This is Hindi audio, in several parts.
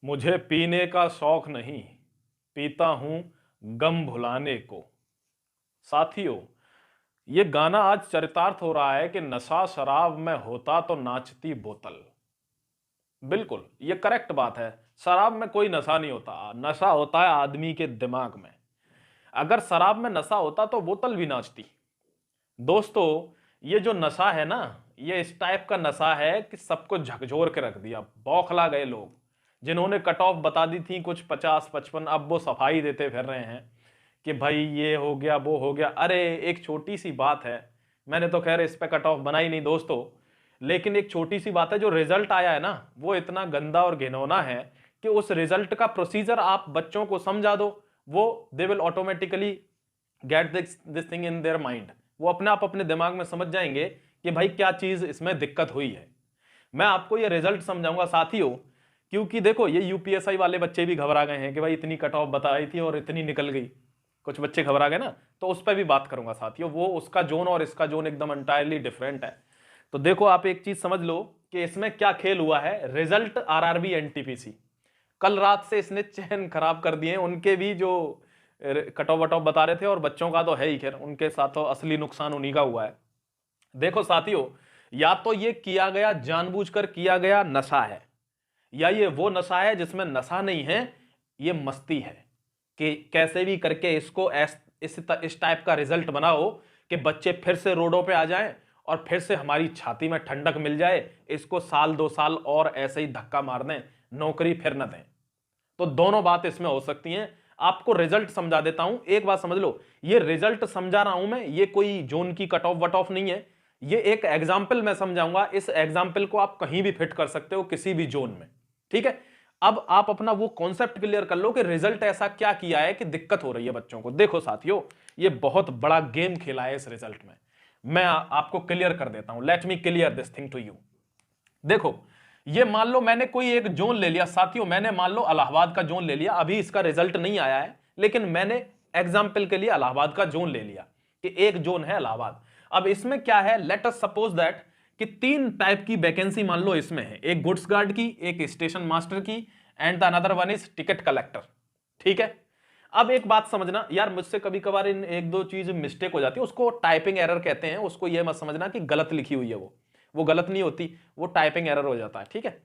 मुझे पीने का शौक नहीं, पीता हूं गम भुलाने को। साथियों, ये गाना आज चरितार्थ हो रहा है कि नशा शराब में होता तो नाचती बोतल। बिल्कुल, ये करेक्ट बात है। शराब में कोई नशा नहीं होता, नशा होता है आदमी के दिमाग में। अगर शराब में नशा होता तो बोतल भी नाचती। दोस्तों, ये जो नशा है ना, ये इस टाइप का नशा है कि सबको झकझोर के रख दिया। बौखला गए लोग, जिन्होंने कट ऑफ बता दी थी कुछ 50-55, अब वो सफाई देते फिर रहे हैं कि भाई ये हो गया वो हो गया। अरे एक छोटी सी बात है, मैंने तो खैर इस पे कट ऑफ बनाई नहीं दोस्तों, लेकिन एक छोटी सी बात है, जो रिजल्ट आया है ना वो इतना गंदा और घिनौना है कि उस रिजल्ट का प्रोसीजर आप बच्चों को समझा दो, वो they will automatically get this thing in their mind. वो अपने आप अपने दिमाग में समझ जाएंगे कि भाई क्या चीज इसमें दिक्कत हुई है। मैं आपको ये रिजल्ट समझाऊंगा साथियों, क्योंकि देखो ये यूपीएसआई वाले बच्चे भी घबरा गए हैं कि भाई इतनी कट ऑफ बताई थी और इतनी निकल गई। कुछ बच्चे घबरा गए ना, तो उस पर भी बात करूंगा साथियों। वो उसका जोन और इसका जोन एकदम एंटायरली डिफरेंट है। तो देखो आप एक चीज समझ लो कि इसमें क्या खेल हुआ है। रिजल्ट आरआरबी एनटीपीसी, कल रात से इसने चैन खराब कर दिए। उनके भी जो कट ऑफ वट ऑफ बता रहे थे, और बच्चों का तो है ही, खैर उनके साथ तो असली नुकसान उन्हीं का हुआ है। देखो साथियों, या तो ये किया गया जानबूझकर किया गया नशा है, या ये वो नशा है जिसमें नशा नहीं है, ये मस्ती है कि कैसे भी करके इसको इस टाइप का रिजल्ट बनाओ कि बच्चे फिर से रोडों पे आ जाएं और फिर से हमारी छाती में ठंडक मिल जाए, इसको साल 2 साल और ऐसे ही धक्का मार दें, नौकरी फिर न दें। तो दोनों बात इसमें हो सकती हैं। आपको रिजल्ट समझा देता हूं, एक बात समझ लो, ये रिजल्ट समझा रहा हूं मैं, ये कोई जोन की कट ऑफ वट ऑफ नहीं है, ये एक एग्जाम्पल मैं समझाऊंगा। इस एग्जाम्पल को आप कहीं भी फिट कर सकते हो, किसी भी जोन में, ठीक है। अब आप अपना वो कॉन्सेप्ट क्लियर कर लो कि रिजल्ट ऐसा क्या किया है कि दिक्कत हो रही है बच्चों को। देखो साथियों, ये बहुत बड़ा गेम खेला है इस रिजल्ट में। मैं आपको क्लियर कर देता हूं, let me clear this thing to you. देखो, ये मान लो मैंने कोई एक जोन ले लिया साथियों, मैंने मान लो इलाहाबाद का जोन ले लिया। अभी इसका रिजल्ट नहीं आया है, लेकिन मैंने एग्जाम्पल के लिए इलाहाबाद का जोन ले लिया कि एक जोन है इलाहाबाद। अब इसमें क्या है, लेट अस सपोज दैट कि 3 टाइप की वैकेंसी मान लो इसमें है, एक गुड्स गार्ड की, एक स्टेशन मास्टर की, and the another one is ticket collector, ठीक है। अब एक बात समझना यार, मुझसे कभी कभार इन 1-2 चीज मिस्टेक हो जाती है, उसको टाइपिंग एरर कहते हैं। उसको ये मत समझना कि गलत लिखी हुई है, वो गलत नहीं होती, वो टाइपिंग एरर हो जाता है, ठीक है।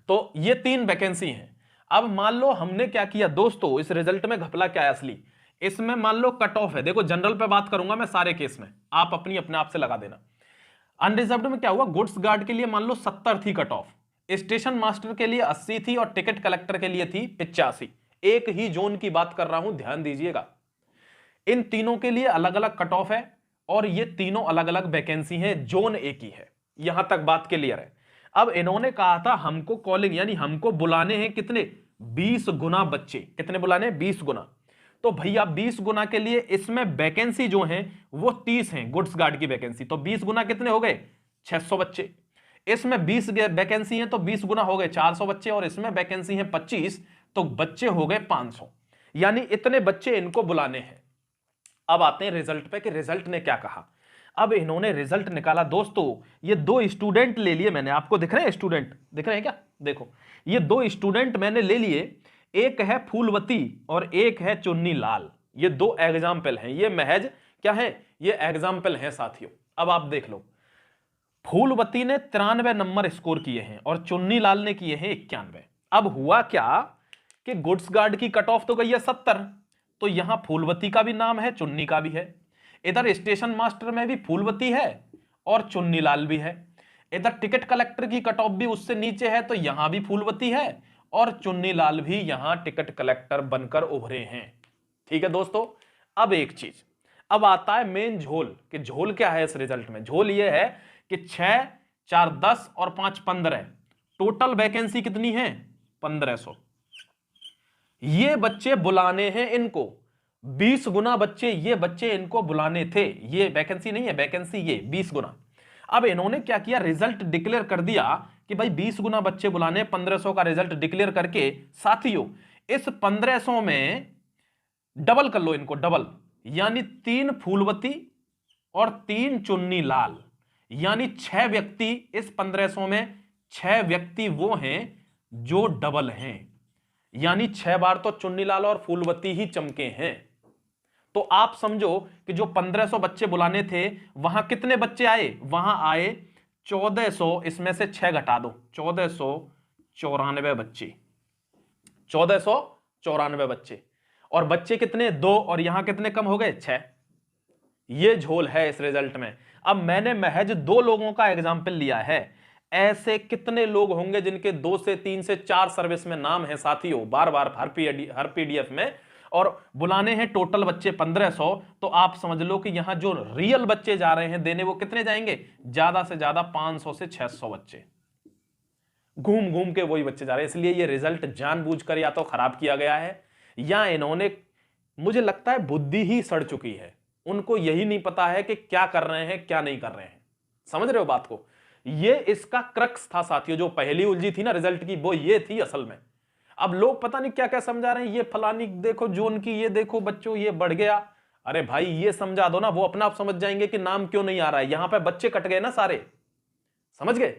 तो ये 3 वैकेंसी हैं। अब मान लो हमने क्या किया दोस्तों, इस रिजल्ट में घपला क्या है असली, इसमें मान लो कट ऑफ है। देखो जनरल पे बात करूंगा मैं सारे केस में, आप अपने आप से लगा देना। अनरिजर्व्ड में क्या हुआ, गुड्स गार्ड के लिए मान लो 70 थी कट ऑफ, स्टेशन मास्टर के लिए 80 थी, और टिकट कलेक्टर के लिए थी 85। एक ही जोन की बात कर रहा हूं, ध्यान दीजिएगा। इन तीनों के लिए अलग अलग कट ऑफ है, और ये तीनों अलग अलग वैकेंसी है, जोन एक ही है। यहां तक बात क्लियर है। अब इन्होंने कहा था हमको कॉलिंग, यानी हमको बुलाने हैं कितने, 20 गुना बच्चे। कितने बुलाने, 20 गुना। तो भैया 20 गुना के लिए इसमें वैकेंसी जो है वो 30 है, गुड्स गार्ड की वैकेंसी। तो 20 गुना कितने हो गए, 600 बच्चे। इसमें 20 वैकेंसी है तो 20 गुना हो गए 400 बच्चे, और इसमें वैकेंसी है 25, तो बच्चे हो गए 500। यानी इतने बच्चे इनको बुलाने हैं। अब आते हैं रिजल्ट पे कि रिजल्ट ने क्या कहा। अब इन्होंने रिजल्ट निकाला दोस्तों, ये 2 स्टूडेंट ले लिए मैंने, आपको दिख रहे हैं स्टूडेंट, दिख रहे हैं क्या, देखो ये 2 स्टूडेंट मैंने ले लिए, एक है फूलवती और एक है चुन्नी लाल। ये 2 एग्जाम्पल हैं, ये महज क्या है, ये एग्जाम्पल हैं साथियों। अब आप देख लो, फूलवती ने 93 नंबर स्कोर किए हैं और चुन्नी लाल ने किए हैं 91। अब हुआ क्या कि गुड्स गार्ड की कट ऑफ तो गई है 70, तो यहां फूलवती का भी नाम है, चुन्नी का भी है। इधर स्टेशन मास्टर में भी फूलवती है और चुन्नी लाल भी है। इधर टिकट कलेक्टर की कट ऑफ भी उससे नीचे है, तो यहां भी फूलवती है और चुन्नी लाल भी यहां टिकट कलेक्टर बनकर उभरे हैं, ठीक है दोस्तों। अब एक चीज, अब आता है मेन झोल, कि झोल क्या है इस रिजल्ट में। झोल ये है कि 6, 4, 10 और 5, 15, टोटल वैकेंसी कितनी है, 1500। ये बच्चे बुलाने हैं इनको, 20 गुना बच्चे, ये बच्चे इनको बुलाने थे। ये वैकेंसी नहीं है, वैकेंसी ये 20 गुना। अब इन्होंने क्या किया, रिजल्ट डिक्लेयर कर दिया कि भाई 20 गुना बच्चे बुलाने, 1500 का रिजल्ट डिक्लेयर करके साथियों इस 1500 में डबल कर लो इनको, डबल, यानी 3 फूलवती और 3 चुन्नी लाल, यानी 6 व्यक्ति इस 1500 में, 6 व्यक्ति वो हैं जो डबल हैं, यानी 6 बार तो चुन्नीलाल और फूलवती ही चमके हैं। तो आप समझो कि जो 1500 बच्चे बुलाने थे, वहां कितने बच्चे आए? वहां आए 1400, इसमें से 6 घटा दो, 1494 बच्चे, 1494 बच्चे। और बच्चे कितने? 2, और यहां कितने कम हो गए? 6। ये झोल है इस रिजल्ट में। अब मैंने महज 2 लोगों का एग्जाम्पल लिया है, ऐसे कितने लोग होंगे जिनके 2 से 3 से 4 सर्विस में नाम है साथियों, बार बार हर पीडीएफ में, और बुलाने हैं टोटल बच्चे 1500। तो आप समझ लो कि यहां जो रियल बच्चे जा रहे हैं देने, वो कितने जाएंगे? ज्यादा से ज्यादा 500 से 600 बच्चे, घूम घूम के वही बच्चे जा रहे हैं। इसलिए ये रिजल्ट जानबूझकर या तो खराब किया गया है, या इन्होंने, मुझे लगता है बुद्धि ही सड़ चुकी है, उनको यही नहीं पता है कि क्या कर रहे हैं क्या नहीं कर रहे हैं। समझ रहे हो बात को? ये इसका क्रक्स था साथियों, जो पहली उलझी थी ना रिजल्ट की, वो ये थी असल में। अब लोग पता नहीं क्या क्या समझा रहे हैं, ये फलानी देखो जोन की, ये देखो बच्चों ये बढ़ गया। अरे भाई ये समझा दो ना, वो अपना आप समझ जाएंगे कि नाम क्यों नहीं आ रहा है। यहां पे बच्चे कट गए ना सारे, समझ गए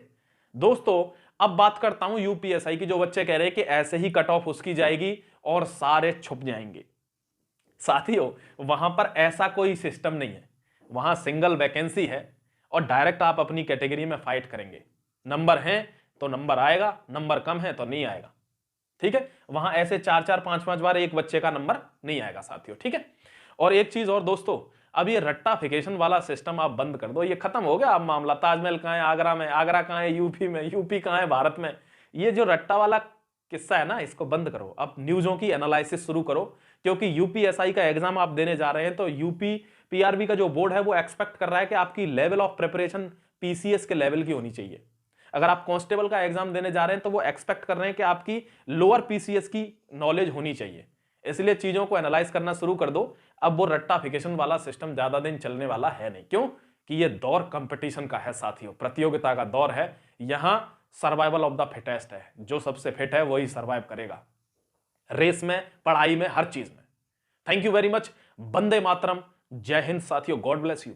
दोस्तों? अब बात करता हूं यूपीएसआई की, जो बच्चे कह रहे हैं कि ऐसे ही कट ऑफ उसकी जाएगी और सारे छुप जाएंगे। साथियों वहां पर ऐसा कोई सिस्टम नहीं है, वहां सिंगल वैकेंसी है और डायरेक्ट आप अपनी कैटेगरी में फाइट करेंगे। नंबर हैं तो नंबर आएगा, नंबर कम है तो नहीं आएगा, ठीक है? वहां ऐसे 4-4 5-5 बार एक बच्चे का नंबर नहीं आएगा साथियों, ठीक है? और एक चीज और दोस्तों, अब ये रट्टाफिकेशन वाला सिस्टम आप बंद कर दो, ये खत्म हो गया अब मामला। ताजमहल कहां है आगरा में, आगरा कहां है यूपी में, यूपी कहां है भारत में। ये जो रट्टा वाला किस्सा है ना, इसको बंद करो। अब न्यूज़ों की एनालिसिस शुरू करो, क्योंकि यूपीएसआई का एग्जाम आप देने जा रहे हैं, तो यूपी पीआरबी का जो बोर्ड है वो एक्सपेक्ट कर रहा है कि आपकी लेवल ऑफ प्रिपरेशन पीसीएस के लेवल की होनी चाहिए। अगर आप कांस्टेबल का एग्जाम देने जा रहे हैं तो वो एक्सपेक्ट कर रहे हैं कि आपकी लोअर पीसीएस की नॉलेज होनी चाहिए। इसलिए चीजों को एनालाइज करना शुरू कर दो। अब वो रट्टाफिकेशन वाला सिस्टम ज्यादा दिन चलने वाला है नहीं। क्यों? कि ये दौर कंपटीशन का है साथियों, प्रतियोगिता का दौर है। यहां सर्वाइवल ऑफ द फिटेस्ट है, जो सबसे फिट है वही सर्वाइव करेगा, रेस में, पढ़ाई में, हर चीज में। Thank you very much. वंदे मातरम। जय हिंद साथियों। God bless you.